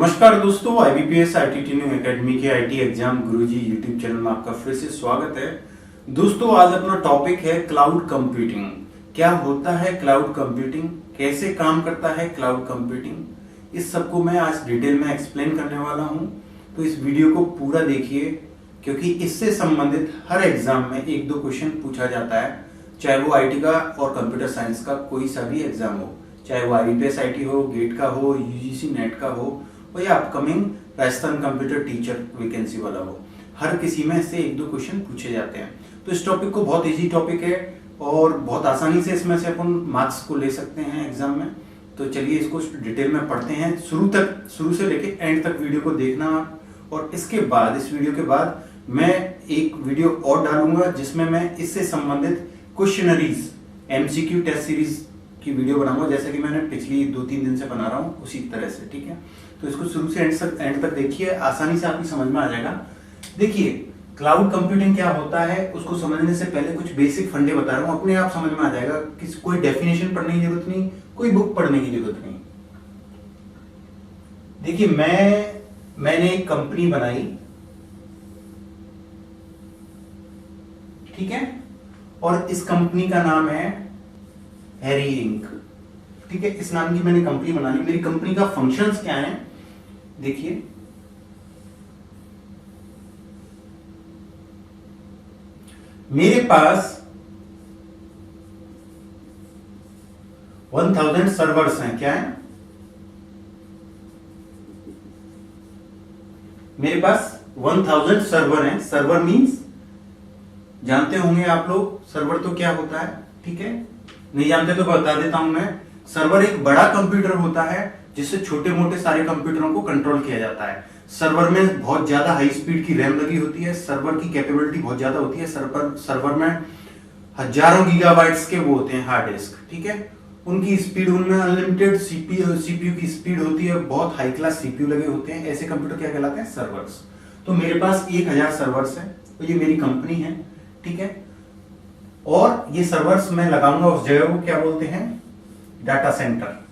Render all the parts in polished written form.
नमस्कार दोस्तों, IBPS IIT new academy के IT exam Guruji YouTube channel में आपका फिर से स्वागत है। दोस्तों, आज अपना टॉपिक है क्लाउड कंप्यूटिंग। क्या होता है क्लाउड कंप्यूटिंग, कैसे काम करता है क्लाउड कंप्यूटिंग, इस सबको मैं आज डिटेल में एक्सप्लेन करने वाला हूं। तो इस वीडियो को पूरा देखिए, क्योंकि इससे संबंधित हर एग्जाम में एक दो क्वेश्चन पूछा जाता है, चाहे वो IT का और कंप्यूटर साइंस का कोई सा भी एग्जाम हो, चाहे वो IBPS IT हो, गेट का हो, UGC नेट का हो या upcoming Rajasthan computer teacher vacancy वाला हो, हर किसी में से एक दो क्वेश्चन पूछे जाते हैं। तो इस टॉपिक को बहुत इजी टॉपिक है और बहुत आसानी से इसमें से अपन मार्क्स को ले सकते हैं एग्जाम में। तो चलिए इसको डिटेल में पढ़ते हैं, शुरू से लेके एंड तक वीडियो को देखना। और इसके बाद, इस वीडियो के बाद मैं एक वीडियो और डालूंगा जिसमें मैं इससे संबंधित क्वेश्चनरीज MCQ टेस्ट सीरीज की वीडियो बनाऊंगा, जैसे कि मैंने पिछली 2-3 दिन से बना रहा हूँ उसी तरह से। ठीक है, तो इसको शुरू से एंड तक देखिए, आसानी से आपकी समझ में आ जाएगा। देखिए, क्लाउड कंप्यूटिंग क्या होता है उसको समझने से पहले कुछ बेसिक फंडे बता रहा हूँ, अपने आप समझ में आ जाएगा। कोई डेफिनेशन पढ़ने की जरूरत नहीं, कोई बुक पढ़ने की जरूरत नहीं। देखिए, मैंने एक कंपनी बनाई, ठीक है, और इस कंपनी का नाम है हैरी इंक। ठीक है, इस नाम की मैंने कंपनी बना ली। मेरी कंपनी का फंक्शंस क्या है, देखिए, मेरे पास 1000 सर्वर्स हैं। क्या है? मेरे पास 1000 सर्वर हैं। सर्वर मींस जानते होंगे आप लोग, सर्वर तो क्या होता है, ठीक है, नहीं जानते तो बता देता हूं मैं। सर्वर एक बड़ा कंप्यूटर होता है जिससे छोटे मोटे सारे कंप्यूटरों को कंट्रोल किया जाता है। सर्वर में बहुत ज्यादा हाई स्पीड की रैम लगी होती है, सर्वर की कैपेबिलिटी बहुत ज्यादा होती है। सर्वर में हजारों गीगाबाइट्स के वो होते हैं हार्ड डिस्क, ठीक है, उनकी स्पीड, उनमें अनलिमिटेड CPU की स्पीड होती है, बहुत हाई क्लास CPU लगे होते हैं। ऐसे कंप्यूटर क्या कहलाते हैं? सर्वर्स। तो मेरे पास 1000 सर्वर्स है, तो ये मेरी कंपनी है, ठीक है। और ये सर्वर्स मैं लगाऊंगा उस जगह को क्या बोलते हैं? Data centre.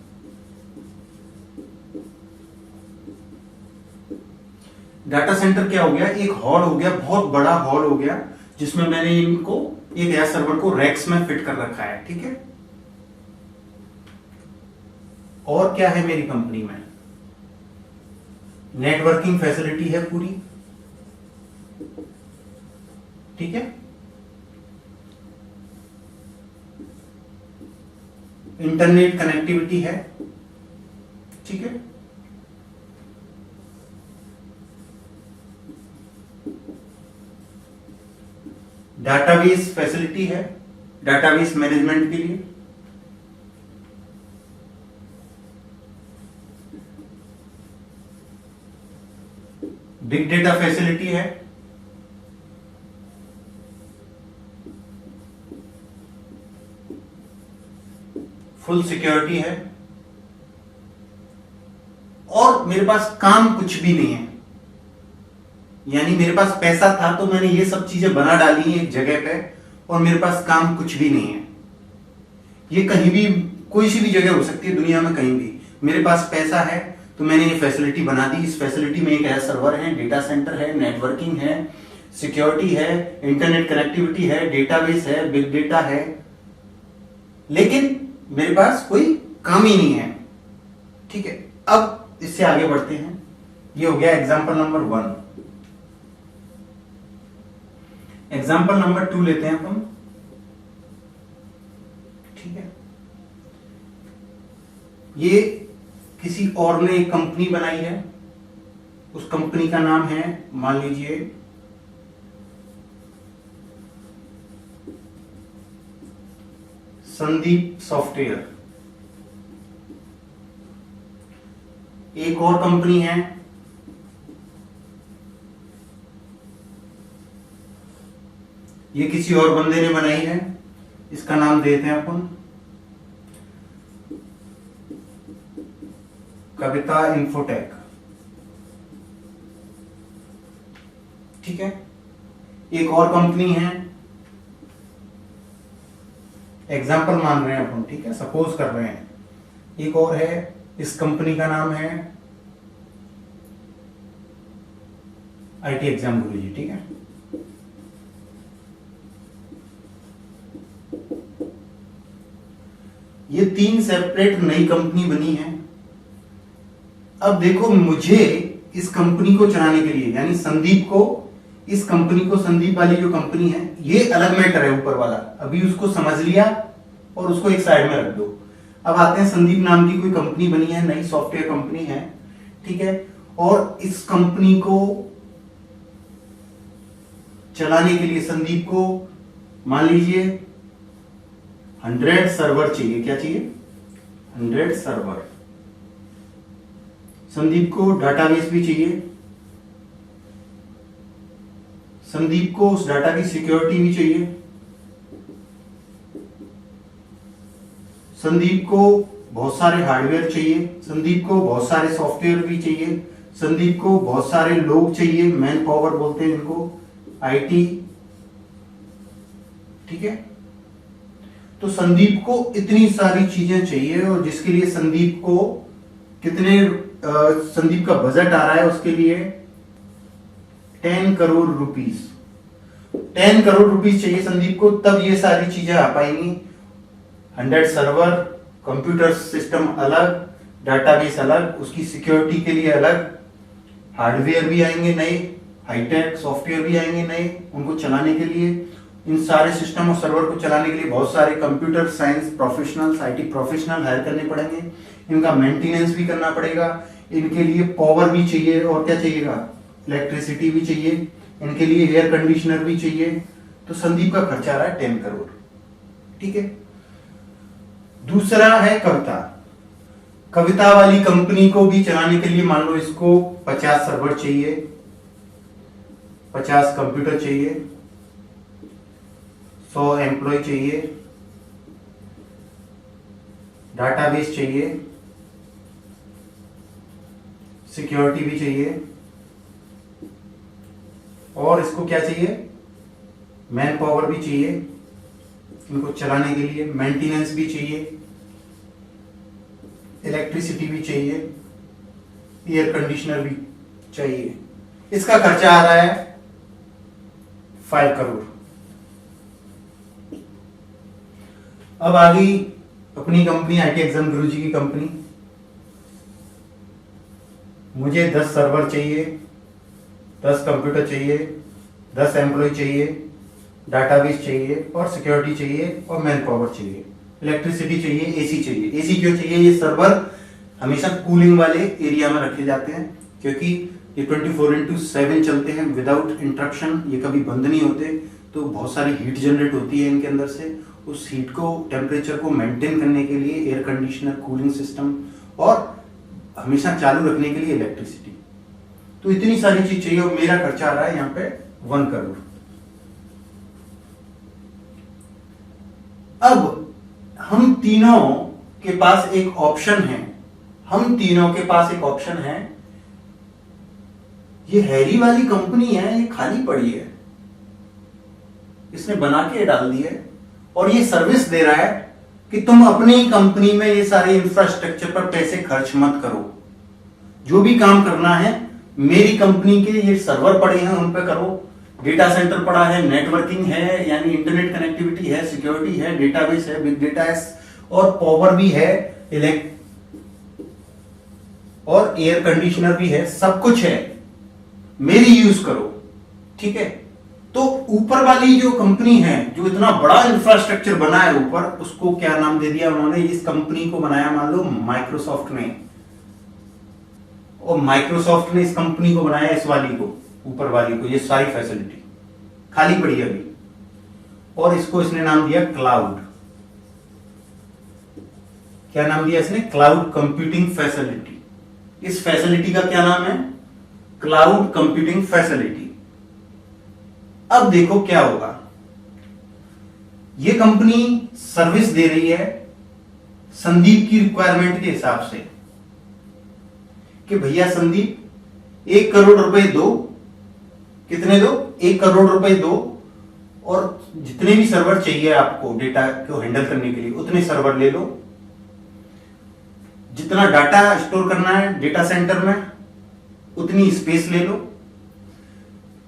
डाटा सेंटर क्या हो गया? एक हॉल हो गया, बहुत बड़ा हॉल हो गया, जिसमें मैंने इनको 1000 सर्वर को रैक्स में फिट कर रखा है, ठीक है। और क्या है मेरी कंपनी में? नेटवर्किंग फैसिलिटी है पूरी, ठीक है, इंटरनेट कनेक्टिविटी है, ठीक है, डाटाबेस फैसिलिटी है, डाटाबेस मैनेजमेंट के लिए, बिग डेटा फैसिलिटी है, फुल सिक्योरिटी है, और मेरे पास काम कुछ भी नहीं है। यानी मेरे पास पैसा था तो मैंने ये सब चीजें बना डाली एक जगह पे, और मेरे पास काम कुछ भी नहीं है। ये कहीं भी, कोई सी भी जगह हो सकती है दुनिया में, कहीं भी। मेरे पास पैसा है तो मैंने ये फैसिलिटी बना दी। इस फैसिलिटी में एक है सर्वर है, डेटा सेंटर है, नेटवर्किंग है, सिक्योरिटी है, इंटरनेट कनेक्टिविटी है, डेटाबेस है, बिग डेटा है, लेकिन मेरे पास कोई काम ही नहीं है, ठीक है। अब इससे आगे बढ़ते हैं। ये हो गया एग्जांपल नंबर 1। एग्जांपल नंबर 2 लेते हैं अपन, ठीक है। ये किसी और ने एक कंपनी बनाई है, उस कंपनी का नाम है, मान लीजिए, संदीप सॉफ्टवेयर। एक और कंपनी है, ये किसी और बंदे ने बनाई है, इसका नाम देते हैं अपन कविता इन्फोटेक, ठीक है। एक और कंपनी है, एग्जाम्पल मान रहे हैं अपन, ठीक है, सपोज कर रहे हैं। एक और है, इस कंपनी का नाम है आईटी एग्जाम गुरुजी, ठीक है। ये 3 सेपरेट नई कंपनी बनी है। अब देखो, मुझे इस कंपनी को चलाने के लिए, यानी संदीप को, इस कंपनी को, संदीप वाली जो कंपनी है, ये अलग मैटर है ऊपर वाला, अभी उसको समझ लिया और उसको एक साइड में रख दो। अब आते हैं, संदीप नाम की कोई कंपनी बनी है, नई सॉफ्टवेयर कंपनी है, ठीक है। और इस कंपनी को चलाने के लिए संदीप को मान लीजिए 100 सर्वर चाहिए। क्या चाहिए? 100 सर्वर। संदीप को डाटाबेस भी चाहिए, संदीप को उस डाटा की सिक्योरिटी भी चाहिए, संदीप को बहुत सारे हार्डवेयर चाहिए, संदीप को बहुत सारे सॉफ्टवेयर भी चाहिए, संदीप को बहुत सारे लोग चाहिए, मैन पावर बोलते हैं इनको, आईटी, ठीक है। तो संदीप को इतनी सारी चीजें चाहिए, और जिसके लिए संदीप को कितने संदीप का बजट आ रहा है उसके लिए 10 करोड़ रुपीस। 10 करोड़ रुपीस चाहिए संदीप को, तब ये सारी चीजें आ पाएंगी। 100 सर्वर, कंप्यूटर सिस्टम अलग, डाटाबेस अलग, उसकी सिक्योरिटी के लिए अलग, हार्डवेयर भी आएंगे नए, हाईटेक सॉफ्टवेयर भी आएंगे नए, उनको चलाने के लिए, इन सारे सिस्टम और सर्वर को चलाने के लिए बहुत सारे computer science professionals, IT professional hire करने पड़ेंगे, इनका मेंटेनेंस भी करना पड़ेगा, इनके लिए पावर भी चाहिए, और क्या चाहिएगा? इलेक्ट्रिसिटी भी चाहिए, इनके लिए एयर कंडीशनर भी चाहिए। तो संदीप का खर्चा आ रहा है 10 करोड़, ठीक है। दूसरा है कविता। कविता वाली कंपनी को भी चलाने के लिए मान लो इसको 50 सर्वर चाहिए, 50 कंप्यूटर चाहिए, 100 एम्प्लॉय चाहिए, डाटाबेस चाहिए, सिक्योरिटी भी चाहिए, और इसको क्या चाहिए? मैन पावर भी चाहिए इनको चलाने के लिए, मेंटेनेंस भी चाहिए, इलेक्ट्रिसिटी भी चाहिए, एयर कंडीशनर भी चाहिए। इसका खर्चा आ रहा है 5 करोड़। अब आ गई अपनी कंपनी आईटी एग्जाम गुरुजी की कंपनी। मुझे 10 सर्वर चाहिए, 10 कंप्यूटर चाहिए, 10 एम्प्लॉय चाहिए, डाटाबेस चाहिए, और सिक्योरिटी चाहिए, और मैन पावर चाहिए, इलेक्ट्रिसिटी चाहिए, एसी चाहिए। एसी क्यों चाहिए? ये सर्वर हमेशा कूलिंग वाले एरिया में रखे जाते हैं, क्योंकि ये 24/7 चलते हैं विदाउट इंटरप्शन, ये कभी बंद नहीं होते। तो बहुत सारी हीट जनरेट होती है इनके अंदर से, उस हीट को, टेम्परेचर को मेंटेन करने के लिए एयर कंडीशनर, कूलिंग सिस्टम, और हमेशा चालू रखने के लिए इलेक्ट्रिसिटी। तो इतनी सारी चीज चाहिए, और मेरा खर्चा आ रहा है यहाँ पे 1 करोड़। अब हम तीनों के पास एक ऑप्शन है, हम तीनों के पास एक ऑप्शन है। ये हैरी वाली कंपनी है, ये खाली पड़ी है, इसने बना के डाल दी है, और ये सर्विस दे रहा है कि तुम अपनी कंपनी में ये सारे इंफ्रास्ट्रक्चर पर पैसे खर्च मत करो, जो भी काम करना है मेरी कंपनी के ये सर्वर पड़े हैं उन पे करो, डेटा सेंटर पड़ा है, नेटवर्किंग है यानी इंटरनेट कनेक्टिविटी है, सिक्योरिटी है, डेटाबेस है, बिग डेटा है, और पावर भी है, और एयर कंडीशनर भी है, सब कुछ है, मेरी यूज करो, ठीक है। तो ऊपर वाली जो कंपनी है, जो इतना बड़ा इंफ्रास्ट्रक्चर बना है ऊपर, उसको क्या नाम दे दिया उन्होंने? इस कंपनी को बनाया मान लो माइक्रोसॉफ्ट ने, और माइक्रोसॉफ्ट ने इस कंपनी को बनाया, इस वाली को, ऊपर वाली को, ये सारी फैसिलिटी खाली पड़ी है अभी, और इसको इसने नाम दिया क्लाउड। क्या नाम दिया इसने? Cloud computing facility. इस फैसिलिटी का क्या नाम है? Cloud computing facility. अब देखो क्या होगा, ये कंपनी सर्विस दे रही है संदीप की रिक्वायरमेंट के हिसाब से, कि भैया संदीप 1 करोड़ रुपए दो। कितने दो? 1 करोड़ रुपए दो, और जितने भी सर्वर चाहिए आपको डेटा को हैंडल करने के लिए, उतने सर्वर ले लो, जितना डाटा स्टोर करना है डेटा सेंटर में उतनी स्पेस ले लो,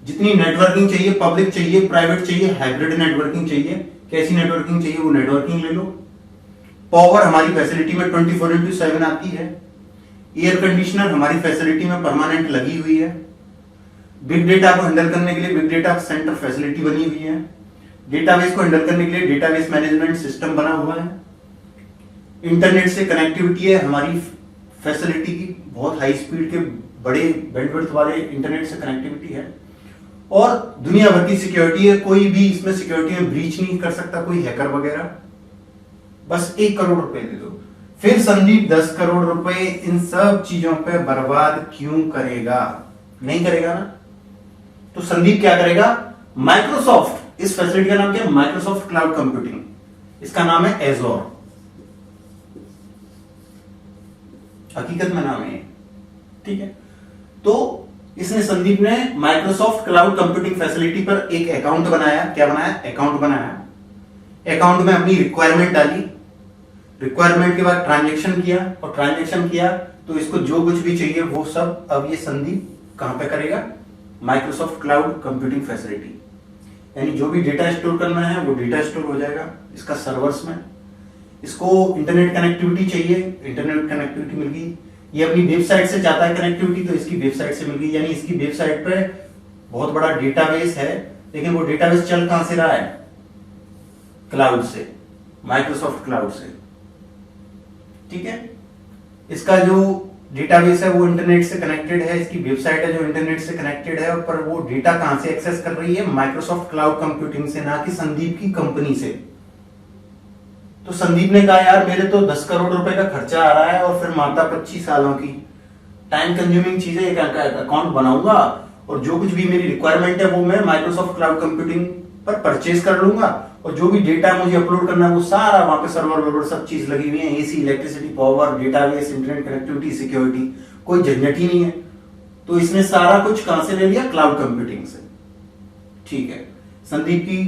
जितनी नेटवर्किंग चाहिए, पब्लिक चाहिए, प्राइवेट चाहिए, हाइब्रिड नेटवर्किंग चाहिए, कैसी नेटवर्किंग चाहिए वो नेटवर्किंग ले लो। पावर हमारी फैसिलिटी में 24/7 आती है। एयर कंडीशनर हमारी फैसिलिटी में परमानेंट लगी हुई है। बिग डेटा को हैंडल करने के लिए बिग डेटा सेंटर फैसिलिटी बनी हुई है। डेटाबेस को हैंडल करने के लिए डेटाबेस मैनेजमेंट सिस्टम बना हुआ है। इंटरनेट से कनेक्टिविटी है हमारी फैसिलिटी की, बहुत हाई स्पीड के बड़े बैंडविड्थ वाले इंटरनेट से कनेक्टिविटी है। और दुनिया भर की सिक्योरिटी है, कोई भी इसमें सिक्योरिटी में ब्रीच नहीं कर सकता, कोई हैकर वगैरह। बस 1 करोड़ रुपए दे दो। फिर संदीप 10 करोड़ रुपए इन सब चीजों पे बर्बाद क्यों करेगा? नहीं करेगा ना। तो संदीप क्या करेगा? माइक्रोसॉफ्ट, इस फैसिलिटी का नाम क्या है? Microsoft cloud computing. इसका नाम है एजोर, हकीकत में नाम है, ठीक है। तो इसने संदीप ने माइक्रोसॉफ्ट क्लाउड कंप्यूटिंग फैसिलिटी पर एक अकाउंट बनाया। क्या बनाया? अकाउंट बनाया। अकाउंट में अपनी रिक्वायरमेंट डाली, रिक्वायरमेंट के बाद ट्रांजैक्शन किया, और ट्रांजैक्शन किया तो इसको जो कुछ भी चाहिए वो सब अब ये संदीप कहां पे करेगा? Microsoft cloud computing facility. यानी जो भी डेटा स्टोर करना है वो डेटा स्टोर हो जाएगा इसका सर्वर्स में। इसको इंटरनेट कनेक्टिविटी चाहिए, इंटरनेट कनेक्टिविटी मिल गई। ये अपनी वेबसाइट से चाहता है कनेक्टिविटी, तो इसकी वेबसाइट से मिल गई। यानी इसकी वेबसाइट पे बहुत बड़ा डेटाबेस है, लेकिन वो डेटाबेस चल कहां से रहा है? क्लाउड से, माइक्रोसॉफ्ट क्लाउड से, ठीक है। इसका जो डेटाबेस है वो इंटरनेट से कनेक्टेड है, इसकी वेबसाइट है जो इंटरनेट से कनेक्टेड है, पर वो डेटा कहां से एक्सेस कर रही है? माइक्रोसॉफ्ट क्लाउड कंप्यूटिंग से, ना कि संदीप की कंपनी से। तो संदीप ने कहा यार मेरे तो 10 करोड़ रुपए का खर्चा आ रहा है, और फिर माता 25 सालों की टाइम कंज्यूमिंग चीजें, एक अकाउंट बनाऊंगा और जो कुछ भी मेरी रिक्वायरमेंट है वो मैं माइक्रोसॉफ्ट क्लाउड कंप्यूटिंग पर परचेज कर लूंगा, और जो भी डेटा मुझे अपलोड करना है वो सारा वहां पे सर्वर वर्वर सब चीज लगी हुई है, AC, electricity, power, database, internet connectivity, security, कोई झंझट ही नहीं है। तो इसने सारा कुछ कहां से ले लिया? क्लाउड कंप्यूटिंग से, ठीक है। संदीप की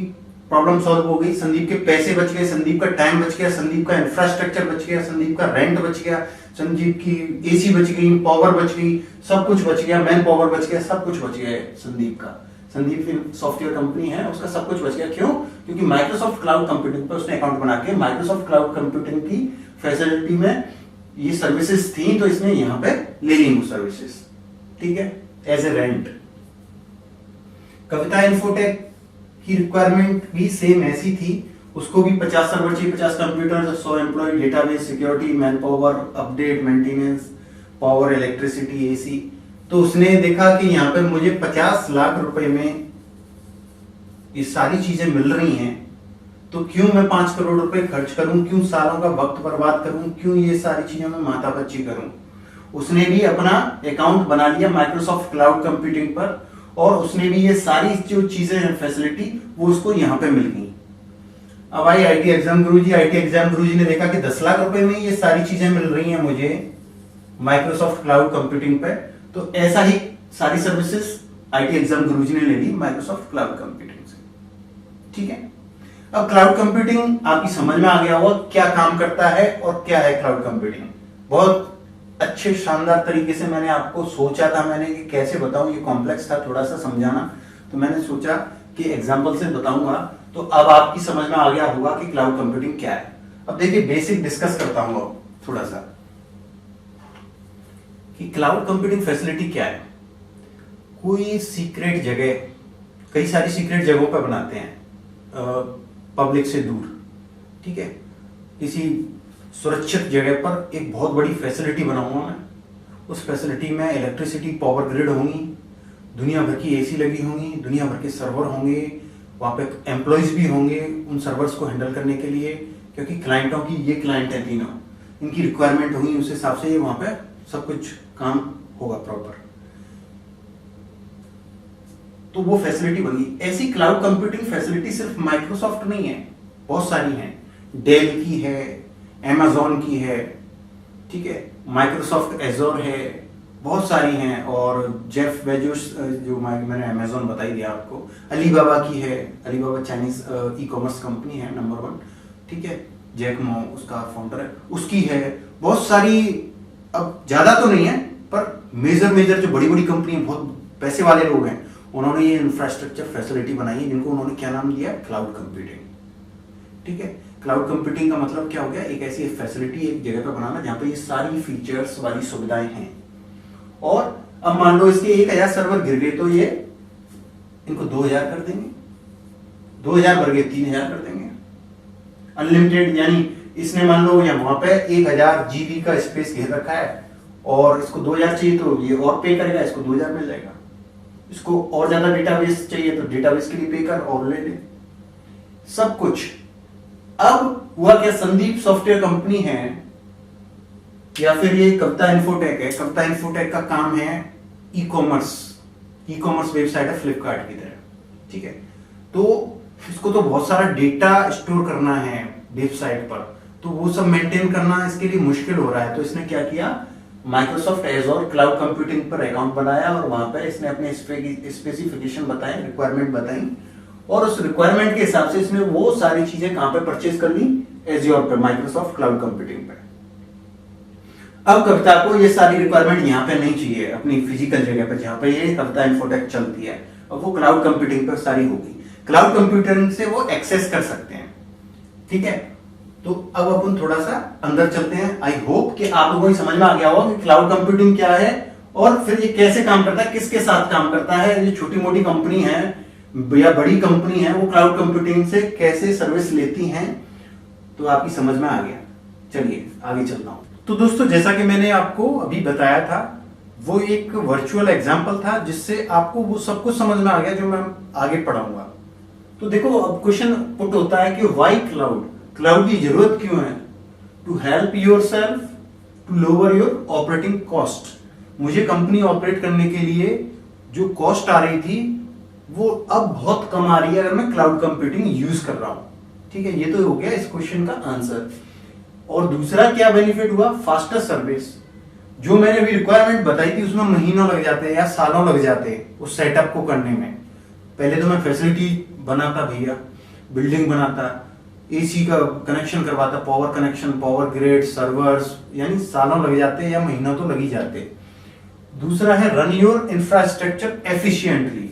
प्रॉब्लम सॉल्व हो गई, संदीप के पैसे बच गए, संदीप का टाइम बच गया, संदीप का इंफ्रास्ट्रक्चर बच गया, संदीप का रेंट बच गया, संदीप की एसी बच गई, पावर बच गई, सब कुछ बच गया, मैन पावर बच गया, सब कुछ बच गया संदीप का। संदीप फिर सॉफ्टवेयर कंपनी है, उसका सब कुछ बच गया। क्यों? क्योंकि माइक्रोसॉफ्ट क्लाउड कंप्यूटिंग पर उसने अकाउंट बना के माइक्रोसॉफ्ट क्लाउड कंप्यूटिंग की फैसिलिटी में ये सर्विसेज थी, तो इसने यहां पे ले ली वो सर्विसेज, ठीक है, as a rent. Kavita infotech की रिक्वायरमेंट भी सेम ऐसी थी, उसको भी 50 सर्वर चाहिए, 50 computer, 100 employ, database, security, manpower, update, maintenance, power, electricity, AC. तो उसने देखा कि यहाँ पे मुझे 50 लाख रुपए में ये सारी चीजें मिल रही हैं, तो क्यों मैं 5 करोड़ रुपए खर्च करूं, क्यों सालों का वक्त बर्बाद करूं, क्यों ये सारी चीजों में माथापच्ची करूं। उसने भी अपना अकाउंट बना लिया माइक्रोसॉफ्ट क्लाउड कंप्यूटिंग पर, और उसने भी ये सारी जो चीजें हैं फैसिलिटी वो उसको यहाँ पे मिल गई। अब आई आईटी एग्जाम गुरुजी। आईटी एग्जाम गुरुजी ने देखा कि 10 लाख रुपए में ये सारी चीजें मिल रही हैं मुझे माइक्रोसॉफ्ट क्लाउड कंप्यूटिंग पे, तो ऐसा ही सारी सर्विसेज आईटी एग्जाम गुरुजी ने ले ली माइक्रोसॉफ्ट क्लाउड कंप्यूटिंग से, ठीक है। अब क्लाउड कंप्यूटिंग आपकी समझ में आ गया होगा क्या काम करता है और क्या है क्लाउड कंप्यूटिंग। बहुत अच्छे शानदार तरीके से मैंने आपको सोचा था मैंने कि कैसे बताऊं, ये कॉम्प्लेक्स था थोड़ा सा समझाना, तो मैंने सोचा कि एग्जांपल से बताऊंगा, तो अब आपकी समझ में आ गया होगा कि क्लाउड कंप्यूटिंग क्या है। अब देखिए बेसिक डिस्कस करता हूं थोड़ा सा कि क्लाउड कंप्यूटिंग फैसिलिटी क्या है। कोई सीक्रेट जगह, कई सारी सीक्रेट जगहों पर बनाते हैं पब्लिक से दूर, ठीक है, किसी सुरक्षित जगह पर एक बहुत बड़ी फैसिलिटी बनाऊंगा मैं। उस फैसिलिटी में इलेक्ट्रिसिटी, पावर ग्रिड होंगी, दुनिया भर की एसी लगी होंगी, दुनिया भर के सर्वर होंगे, वहां पे एम्प्लॉयज भी होंगे उन सर्वर्स को हैंडल करने के लिए, क्योंकि क्लाइंटों की ये क्लाइंट है तीनों, इनकी रिक्वायरमेंट होगी, उस हिसाब से वहां पे सब कुछ काम होगा प्रॉपर। तो वो फैसिलिटी बनी। ऐसी क्लाउड कंप्यूटिंग फैसिलिटी सिर्फ माइक्रोसॉफ्ट नहीं है, बहुत सारी हैं। डेल की है, Amazon की है, ठीक है, माइक्रोसॉफ्ट एजोर है, बहुत सारी हैं, और जेफ बेजोस जो मैंने Amazon बताई दिया आपको, अलीबाबा की है, Alibaba Chinese e commerce company है नंबर 1, ठीक है, जैक मो उसका फाउंडर है, उसकी है, बहुत सारी। अब ज्यादा तो नहीं है, पर मेजर जो बड़ी बड़ी कंपनी, बहुत पैसे वाले लोग हैं, उन्होंने ये इंफ्रास्ट्रक्चर फैसिलिटी बनाई है जिनको उन्होंने क्या नाम दिया, क्लाउड कंप्यूटिंग। ठीक है, क्लाउड कंप्यूटिंग का मतलब क्या हो गया, एक ऐसी फैसिलिटी एक जगह पर बनाना जहां पे ये सारी फीचर्स वाली सुविधाएं हैं। और अब मान लो इसके 1000 सर्वर गिर गए तो ये इनको 2000 कर देंगे, 2000 बढ़ गए 3000 कर देंगे अनलिमिटेड। यानी इसने मान लो या वहां पे 1000 जीबी का स्पेस घेर रखा है और इसको 2000 चाहिए तो ये और पे करेगा, इसको 2000 मिल जाएगा। इसको और ज्यादा डेटाबेस चाहिए तो डेटाबेस के लिए पे कर और ले ले, सब कुछ। अब हुआ क्या, संदीप सॉफ्टवेयर कंपनी है या फिर ये कविता इन्फोटेक है। कविता इन्फोटेक का काम है ई कॉमर्स वेबसाइट है फ्लिपकार्ट की तरह। ठीक है, तो इसको तो बहुत सारा डेटा स्टोर करना है वेबसाइट पर, तो वो सब मेंटेन करना इसके लिए मुश्किल हो रहा है। तो इसने क्या किया, माइक्रोसॉफ्ट एज़ोर क्लाउड कंप्यूटिंग पर अकाउंट बनाया और वहां पर इसने अपने स्पेसिफिकेशन बताए, रिक्वायरमेंट बताई और उस रिक्वायरमेंट के हिसाब से इसने वो सारी चीजें कहां पे परचेज कर ली, एज़ोर पे, माइक्रोसॉफ्ट क्लाउड कंप्यूटिंग पे। अब कविता को ये सारी रिक्वायरमेंट यहाँ पे नहीं चाहिए अपनी फिजिकल जगह पे जहां पे ये कविता इन्फोटेक चलती है, अब वो क्लाउड कंप्यूटिंग पर सारी होगी। क्लाउड कंप्यूटिंग से वो एक्सेस कर सकते हैं। ठीक है, तो अब अपन थोड़ा सा अंदर चलते हैं। आई होप कि आप लोगों को समझ में आ गया होगा कि क्लाउड कंप्यूटिंग क्या है और फिर ये कैसे काम करता है, किसके साथ काम करता है। ये छोटी मोटी कंपनी है या बड़ी कंपनी है, वो क्लाउड कंप्यूटिंग से कैसे सर्विस लेती हैं, तो आपकी समझ में आ गया। चलिए आगे चलता हूं। तो दोस्तों, जैसा कि मैंने आपको अभी बताया था, वो एक वर्चुअल एग्जाम्पल था जिससे आपको वो सब कुछ समझ में आ गया जो मैं आगे पढ़ाऊंगा। तो देखो, अब क्वेश्चन पुट होता है कि व्हाई क्लाउड, क्लाउड की जरूरत क्यों है, to help yourself to lower your operating cost. मुझे कंपनी ऑपरेट करने के लिए जो कॉस्ट आ रही थी वो अब बहुत कम आ रही है अगर मैं क्लाउड कंप्यूटिंग यूज कर रहा हूं। ठीक है, ये तो हो गया इस क्वेश्चन का आंसर। और दूसरा क्या बेनिफिट हुआ, फास्टर सर्विस। जो मैंने अभी रिक्वायरमेंट बताई थी उसमें महीनों लग जाते हैं या सालों लग जाते हैं उस सेटअप को करने में। पहले तो मैं फैसिलिटी बनाता भैया, बिल्डिंग बनाता, एसी का कनेक्शन करवाता, power connection, power grid, servers, यानी सालों लग जाते या महीनों तो लग ही जाते। दूसरा है रन योर इंफ्रास्ट्रक्चर एफिशिएंटली।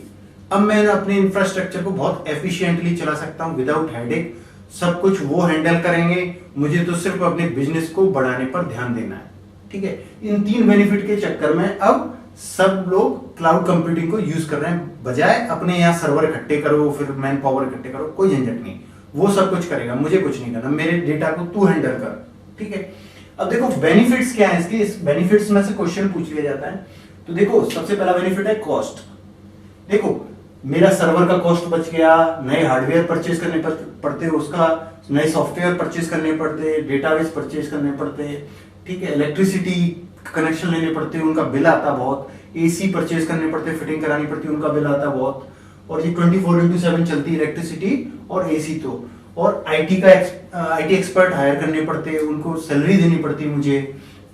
अब मैं अपने इंफ्रास्ट्रक्चर को बहुत एफिशिएंटली चला सकता हूं विदाउट हेडेक। सब कुछ वो हैंडल करेंगे, मुझे तो सिर्फ अपने बिजनेस को बढ़ाने पर ध्यान देना है। ठीक है, इन 3 बेनिफिट के चक्कर में अब सब लोग क्लाउड कंप्यूटिंग को यूज कर रहे हैं, बजाय अपने यहाँ सर्वर इकट्ठे करो फिर मैन पावर इकट्ठे करो, कोई झंझट नहीं। वो सब कुछ करेगा, मुझे कुछ नहीं करना, मेरे डेटा को तू हैंडल कर। ठीक है, अब देखो बेनिफिट्स क्या है इसके। इस बेनिफिट्स में से क्वेश्चन पूछ लिया जाता है। तो देखो, सबसे पहला बेनिफिट है कॉस्ट। देखो, मेरा सर्वर का कॉस्ट बच गया, नए हार्डवेयर परचेज करने पड़ते, उसका नए सॉफ्टवेयर परचेज करने पड़ते, डेटाबेस परचेज करने पड़ते। ठीक है, इलेक्ट्रिसिटी कनेक्शन लेने पड़ते, उनका बिल आता बहुत, एसी परचेज करने पड़ते, फिटिंग करानी पड़ती, उनका बिल आता बहुत। और ये 24/7 चलती इलेक्ट्रिसिटी और एसी तो। और आईटी एक्सपर्ट हायर करने पड़ते, उनको सैलरी देनी पड़ती मुझे।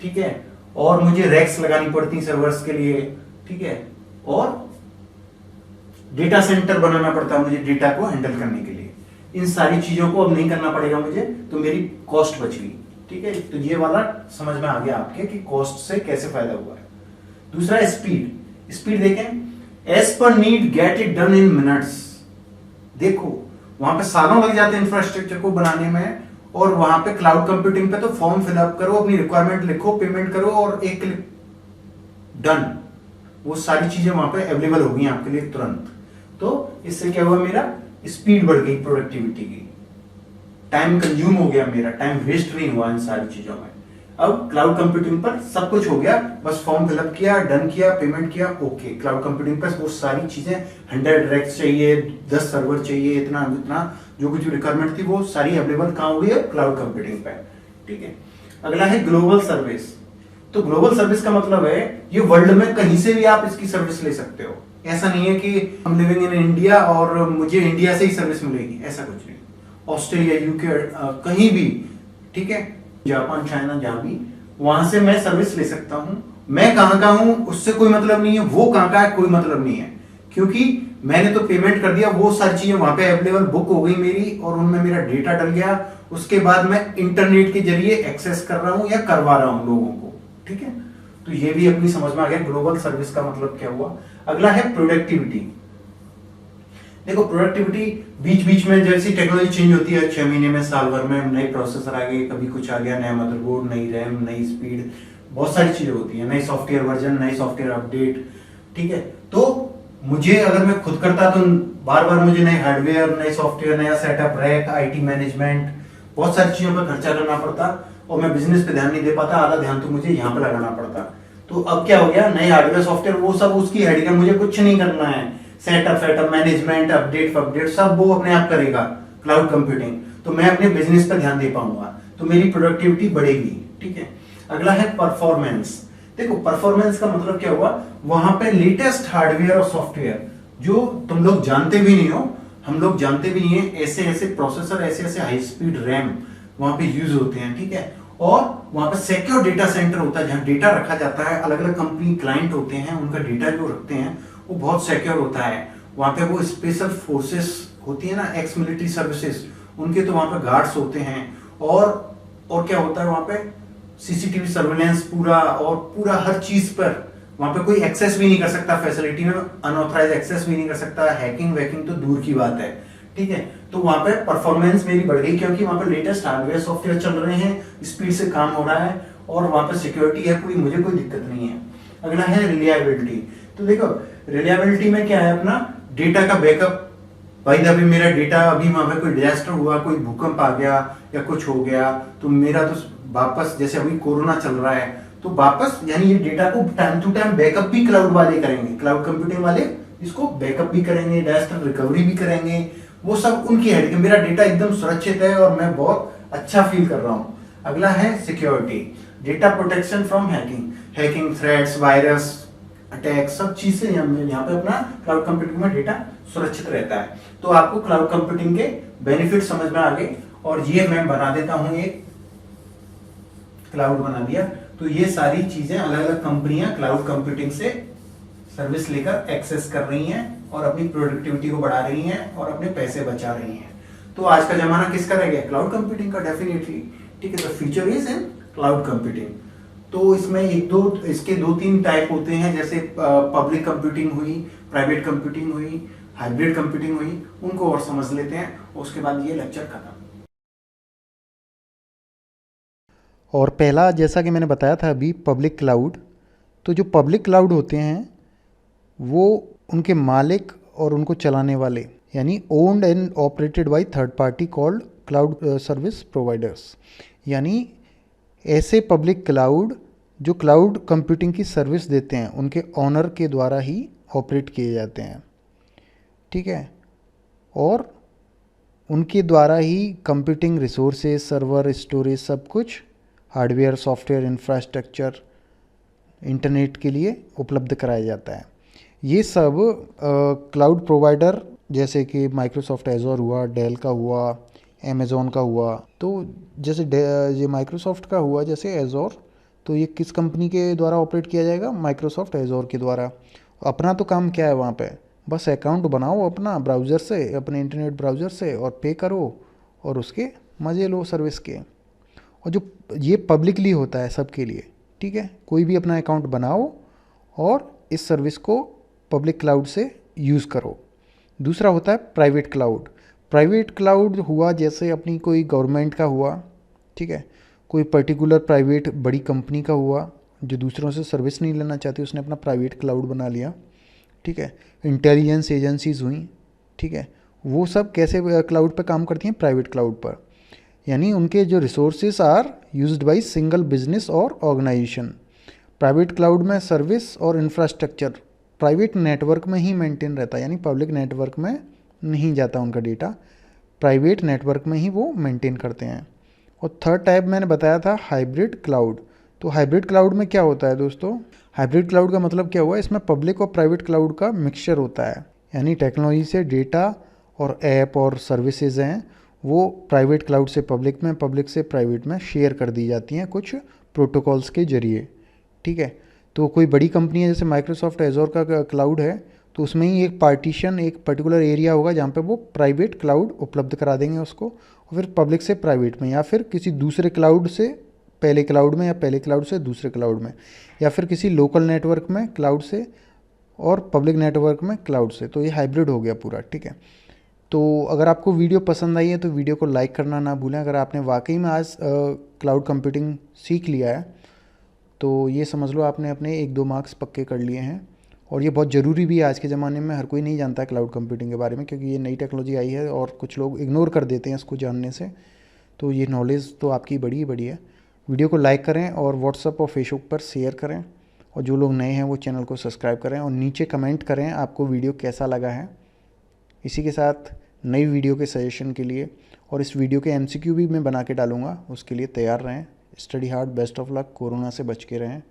ठीक है, और मुझे रैक्स लगानी पड़ती सर्वर्स के लिए। ठीक है, और डेटा सेंटर बनाना पड़ता है मुझे डेटा को हैंडल करने के लिए। इन सारी चीजों को अब नहीं करना पड़ेगा मुझे, तो मेरी कॉस्ट बच गई। ठीक है, तो ये वाला समझ में आ गया आपके कि कॉस्ट से कैसे फायदा हुआ है। दूसरा है स्पीड। स्पीड देखें, as per need get it done in minutes. देखो, वहां पे सालों लग जाते हैं इंफ्रास्ट्रक्चर को बनाने में, और वहां पे क्लाउड कंप्यूटिंग पे तो फॉर्म फिलअप करो, अपनी रिक्वायरमेंट लिखो, पेमेंट करो और एक क्लिक डन। वो सारी चीजें वहां पे अवेलेबल होगी आपके लिए तुरंत। तो इससे क्या हुआ, मेरा स्पीड बढ़ गई, प्रोडक्टिविटी की, टाइम कंज्यूम हो गया, मेरा टाइम वेस्ट नहीं हुआ इन सारी चीजों में। अब क्लाउड कंप्यूटिंग पर सब कुछ हो गया, बस फॉर्म फिलअप किया, डन किया, पेमेंट किया, ओके। क्लाउड कंप्यूटिंग पर वो सारी चीजें 100 रैक्स चाहिए, 10 सर्वर चाहिए, इतना जो कुछ रिक्वायरमेंट थी वो सारी अवेलेबल कहां हो गई है, क्लाउड कंप्यूटिंग पे। ठीक है, अगला है ग्लोबल सर्विस। तो ग्लोबल सर्विस का मतलब है ये वर्ल्ड में कहीं से भी आप इसकी सर्विस ले सकते हो। ऐसा नहीं है कि हम लिविंग इन इंडिया और मुझे इंडिया से ही सर्विस मिलेगी, ऐसा कुछ नहीं। ऑस्ट्रेलिया, यूके, कहीं भी, ठीक है, जापान, चाइना, जहां भी, वहां से मैं सर्विस ले सकता हूं। मैं कहां का हूं उससे कोई मतलब नहीं है, वो कहां का है कोई मतलब नहीं है, क्योंकि मैंने तो पेमेंट कर दिया, वो सारी चीजें वहां पे अवेलेबल बुक हो गई मेरी, और उनमें मेरा डेटा डल गया। उसके बाद मैं इंटरनेट के जरिए एक्सेस कर रहा हूं या करवा रहा हूं लोगों को। ठीक है, तो ये भी अपनी समझ में आ गया ग्लोबल सर्विस का मतलब क्या हुआ। अगला है प्रोडक्टिविटी। देखो प्रोडक्टिविटी बीच बीच में जैसी टेक्नोलॉजी चेंज होती है, 6 महीने में, साल भर में नए प्रोसेसर आ गए, कभी कुछ आ गया, नया मदरबोर्ड, नई रैम, नई स्पीड, बहुत सारी चीजें होती है, नई सॉफ्टवेयर वर्जन, नई सॉफ्टवेयर अपडेट। ठीक है, तो मुझे अगर मैं खुद करता तो बार बार मुझे नए हार्डवेयर, नए सॉफ्टवेयर, नया सेटअप, रैक, आईटी मैनेजमेंट, बहुत सारी चीजों पर खर्चा करना पड़ता और मैं बिजनेस पे ध्यान नहीं दे पाता, आधा ध्यान तो मुझे यहाँ पे लगाना पड़ता। तो अब क्या हो गया, नए हार्डवेयर सॉफ्टवेयर वो सब उसकी हेडिंग है, मुझे कुछ नहीं करना है, सेटअप मैनेजमेंट, अपडेट सब वो अपने आप करेगा क्लाउड कंप्यूटिंग। तो मैं अपने बिजनेस पर ध्यान दे पाऊंगा, तो मेरी प्रोडक्टिविटी बढ़ेगी। ठीक है, अगला है परफॉर्मेंस। देखो परफॉर्मेंस का मतलब क्या हुआ, वहां पे लेटेस्ट हार्डवेयर और सॉफ्टवेयर जो तुम लोग जानते भी नहीं हो, हम लोग जानते भी नहीं है, ऐसे ऐसे प्रोसेसर, ऐसे ऐसे हाई स्पीड रैम वहां पे यूज होते हैं। ठीक है, और वहां पे सिक्योर डेटा सेंटर होता है जहां डेटा रखा जाता है, अलग अलग कंपनी क्लाइंट होते हैं, उनका डेटा जो रखते हैं वो बहुत सिक्योर होता है। वहां पे वो स्पेशल फोर्सेस होती है ना, एक्स मिलिट्री सर्विसेज, उनके तो वहां पे गार्ड्स होते हैं। और क्या होता है वहां पे, सीसीटीवी सर्वेलेंस पूरा, और पूरा हर चीज पर वहां पे कोई एक्सेस भी नहीं कर सकता, फैसिलिटी में अनऑथराइज एक्सेस भी नहीं कर सकता, हैकिंग वैकिंग तो दूर की बात है। ठीक है, तो वहां पे परफॉर्मेंस मेरी बढ़ गई क्योंकि वहां पे लेटेस्ट हार्डवेयर सॉफ्टवेयर चल रहे हैं, स्पीड से काम हो रहा है और वहां पे सिक्योरिटी है पूरी, मुझे कोई दिक्कत नहीं है। अगला है रिलायबिलिटी। तो देखो रिलायबिलिटी में क्या है, अपना डेटा का बैकअप। भाई अभी मेरा डेटा, अभी वहां पे कोई डिजास्टर हुआ, कोई भूकंप आ गया या कुछ हो गया, तो मेरा तो वापस, जैसे अभी कोरोना चल रहा है, तो वापस यानी ये डेटा को टाइम टू टाइम बैकअप भी क्लाउड वाले करेंगे, क्लाउड कंप्यूटिंग वाले इसको बैकअप भी करेंगे, डिजास्टर रिकवरी भी करेंगे, वो सब उनकी हेड। मेरा डेटा एकदम सुरक्षित है और मैं बहुत अच्छा फील कर रहा हूँ। अगला है security, data protection from hacking threats, virus attack, सब चीज से यहाँ पे अपना क्लाउड कंप्यूटिंग में डेटा सुरक्षित रहता है। तो आपको क्लाउड कंप्यूटिंग के बेनिफिट समझ में आ गए, और ये मैं बना देता हूं, एक क्लाउड बना दिया। तो ये सारी चीजें अलग अलग कंपनियां क्लाउड कंप्यूटिंग से सर्विस लेकर एक्सेस कर रही हैं और अपनी प्रोडक्टिविटी को बढ़ा रही हैं और अपने पैसे बचा रही हैं। तो आज का जमाना किसका रह गया, क्लाउड कंप्यूटिंग का, डेफिनेटली। ठीक है, the future is in cloud computing. तो इसमें इसके 2-3 टाइप होते हैं, जैसे पब्लिक कंप्यूटिंग हुई, प्राइवेट कंप्यूटिंग हुई, हाइब्रिड कंप्यूटिंग हुई, उनको और समझ लेते हैं, उसके बाद ये लेक्चर खत्म। और पहला, जैसा कि मैंने बताया था अभी, पब्लिक क्लाउड। तो जो पब्लिक क्लाउड होते हैं वो उनके मालिक और उनको चलाने वाले, यानी owned and operated by third party called cloud service providers. यानी ऐसे पब्लिक क्लाउड जो क्लाउड कंप्यूटिंग की सर्विस देते हैं, उनके ऑनर के द्वारा ही ऑपरेट किए जाते हैं। ठीक है, और उनके द्वारा ही कंप्यूटिंग रिसोर्सेज, सर्वर, स्टोरेज, सब कुछ हार्डवेयर, सॉफ्टवेयर, इंफ्रास्ट्रक्चर, इंटरनेट के लिए उपलब्ध कराया जाता है। ये सब क्लाउड प्रोवाइडर जैसे कि माइक्रोसॉफ्ट एजोर हुआ, डेल का हुआ, अमेज़ॉन का हुआ। तो जैसे ये माइक्रोसॉफ्ट का हुआ जैसे एजोर, तो ये किस कंपनी के द्वारा ऑपरेट किया जाएगा, माइक्रोसॉफ्ट एजोर के द्वारा। अपना तो काम क्या है वहाँ पे, बस अकाउंट बनाओ अपना ब्राउज़र से, अपने इंटरनेट ब्राउज़र से, और पे करो और उसके मज़े लो सर्विस के। और जो ये पब्लिकली होता है सबके लिए। ठीक है, कोई भी अपना अकाउंट बनाओ और इस सर्विस को पब्लिक क्लाउड से यूज़ करो। दूसरा होता है प्राइवेट क्लाउड। प्राइवेट क्लाउड हुआ जैसे अपनी कोई गवर्नमेंट का हुआ, ठीक है, कोई पर्टिकुलर प्राइवेट बड़ी कंपनी का हुआ जो दूसरों से सर्विस नहीं लेना चाहती, उसने अपना प्राइवेट क्लाउड बना लिया। ठीक है, इंटेलिजेंस एजेंसीज हुई, ठीक है, वो सब कैसे क्लाउड पर काम करती हैं, प्राइवेट क्लाउड पर। यानी उनके जो resources are used by single business और ऑर्गेनाइजेशन। प्राइवेट क्लाउड में सर्विस और इंफ्रास्ट्रक्चर प्राइवेट नेटवर्क में ही मेंटेन रहता है, यानी पब्लिक नेटवर्क में नहीं जाता उनका डेटा, प्राइवेट नेटवर्क में ही वो मेंटेन करते हैं। और थर्ड टाइप मैंने बताया था हाइब्रिड क्लाउड। तो हाइब्रिड क्लाउड में क्या होता है दोस्तों, हाइब्रिड क्लाउड का मतलब क्या हुआ, इसमें पब्लिक और प्राइवेट क्लाउड का मिक्सचर होता है। यानी टेक्नोलॉजी से डेटा और ऐप और सर्विसेज हैं वो प्राइवेट क्लाउड से पब्लिक में, पब्लिक से प्राइवेट में शेयर कर दी जाती हैं कुछ प्रोटोकॉल्स के जरिए। ठीक है, तो कोई बड़ी कंपनी है जैसे माइक्रोसॉफ्ट एजोर का क्लाउड है, तो उसमें ही एक पार्टीशन, एक पर्टिकुलर एरिया होगा जहाँ पे वो प्राइवेट क्लाउड उपलब्ध करा देंगे उसको, और फिर पब्लिक से प्राइवेट में, या फिर किसी दूसरे क्लाउड से पहले क्लाउड में, या पहले क्लाउड से दूसरे क्लाउड में, या फिर किसी लोकल नेटवर्क में क्लाउड से और पब्लिक नेटवर्क में क्लाउड से। तो ये हाइब्रिड हो गया पूरा, ठीक है। तो अगर आपको वीडियो पसंद आई है तो वीडियो को लाइक करना ना भूलें। अगर आपने वाकई में आज क्लाउड कंप्यूटिंग सीख लिया है तो ये समझ लो आपने अपने 1-2 मार्क्स पक्के कर लिए हैं। और ये बहुत ज़रूरी भी है आज के ज़माने में, हर कोई नहीं जानता है क्लाउड कंप्यूटिंग के बारे में, क्योंकि ये नई टेक्नोलॉजी आई है और कुछ लोग इग्नोर कर देते हैं इसको जानने से। तो ये नॉलेज तो आपकी बड़ी ही बड़ी है। वीडियो को लाइक करें और व्हाट्सएप और फेसबुक पर शेयर करें, और जो लोग नए हैं वो चैनल को सब्सक्राइब करें और नीचे कमेंट करें आपको वीडियो कैसा लगा है। इसी के साथ नई वीडियो के सजेशन के लिए और इस वीडियो के MCQ भी मैं बना के डालूंगा, उसके लिए तैयार रहें। Study hard, best of luck, corona से बच के रहें।